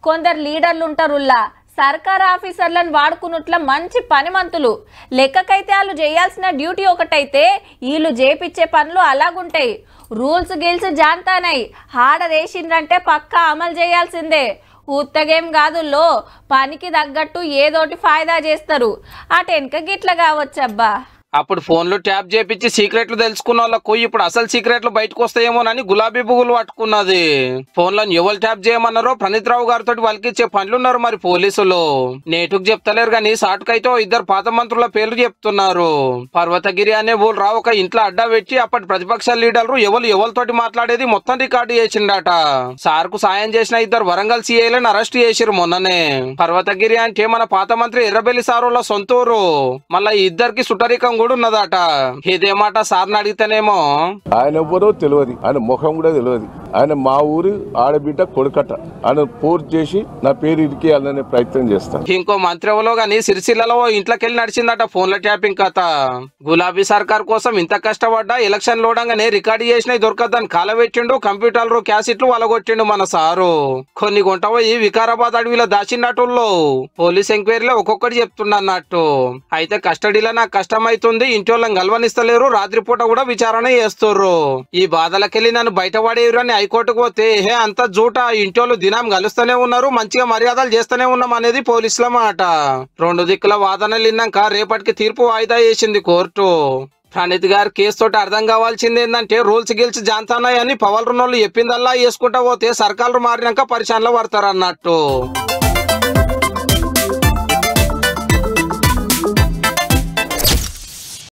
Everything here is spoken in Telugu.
కొందరు లీడర్లు ఉంటారుల్లా సర్కార్ ఆఫీసర్లను వాడుకున్నట్ల మంచి పనిమంతులు. లెక్కకైతే వాళ్ళు చేయాల్సిన డ్యూటీ ఒకటైతే వీళ్ళు చేపించే పనులు అలాగుంటాయి. రూల్స్ గిల్స్ జాంతానాయి, ఆర్డర్ వేసిండ్రంటే పక్కా అమలు చేయాల్సిందే. ఉత్తగేం కాదుల్లో, పనికి తగ్గట్టు ఏదోటి ఫాయిదా చేస్తారు. అటు వెనక గిట్ల కావచ్చబ్బా. అప్పుడు ఫోన్లు ట్యాప్ చేపించి సీక్రెట్లు తెలుసుకున్న వాళ్ళకు ఇప్పుడు అసలు సీక్రెట్లు బయటకు వస్తాయేమోనని గులాబీ పువ్వులు పట్టుకున్నది. ఫోన్లను ఎవరు ట్యాప్ చేయమన్నారో ప్రణీత్ రావు గారితో వలికిచ్చే పనులున్నారు మరి పోలీసులు. నేటుకు చెప్తలేరు గాని సాటుకైతే ఇద్దరు పాత మంత్రుల పేర్లు చెప్తున్నారు. పర్వతగిరి అనే ఊరు రావు ఒక ఇంట్లో అడ్డా పెట్టి అప్పటి ప్రతిపక్ష లీడర్లు ఎవరితోటి మాట్లాడేది మొత్తం రికార్డు చేసిండట. సార్కు సాయం చేసిన ఇద్దరు వరంగల్ సీఐలను అరెస్ట్ చేసిరు మొన్ననే. పర్వతగిరి అంటే మన పాత మంత్రి ఎర్రబెల్లి సారుల సొంతూరు. మళ్ళా ఇద్దరికి సుటరికం కూడా ఉన్నదట. ఇదేమాట సార్ని అడిగితేనేమో ఆయన ఎవ్వరో తెలియదు, ఆయన ముఖం కూడా తెలియదు. ఆయన మా ఊరి ఆడబిడ్డ కొడుకట. ఆయన పూర్తి చేసి నా పేరు ఇరికేయాలనే ప్రయత్నం చేస్తాను. ఇంకో మంత్రి ఎవరో గాని సిరిసిల్లలో ఇంట్లోకెళ్ళి నడిచిందట ఫోన్ల ట్యాపింగ్ కథ. గులాబీ సర్కార్ కోసం ఇంత కష్టపడ్డా ఎలక్షన్ లోడంగానే రికార్డు చేసినవి దొరకద్దని కాలబెట్టిండు. కంప్యూటర్లు క్యాసెట్లు వలగొట్టిండు మన సారు. కొన్ని గుంట పోయి వికారాబాద్ అడవిలో దాచినట్టుల్లో పోలీస్ ఎంక్వైరీలో ఒక్కొక్కటి చెప్తుండన్నట్టు. అయితే కస్టడీలో నాకు కష్టమైతుంది, ఇంటి వాళ్ళని గెలవనిస్తలేరు, రాత్రిపూట కూడా విచారణ చేస్తుర్రు. ఈ బాధలకెళ్ళి నన్ను బయటపడేరు అని హైకోర్టుకు పోతే అంత జూట, ఇంటి వాళ్ళు దినం కలుస్తూనే ఉన్నారు, మంచిగా మర్యాదలు చేస్తూనే ఉన్నాం అనేది పోలీసుల మాట. రెండు దిక్కుల వాదనలు విన్నాక రేపటికి తీర్పు వాయిదా వేసింది కోర్టు. ప్రణీత్ గారి కేసు తోటి అర్థం కావాల్సింది ఏంటంటే రూల్స్ గిల్స్ జాంతానాయని పవర్ ఉన్నోళ్ళు చెప్పిందల్లా వేసుకుంటా పోతే సర్కారు మారినాక పరిశానలో పడతారు అన్నట్టు.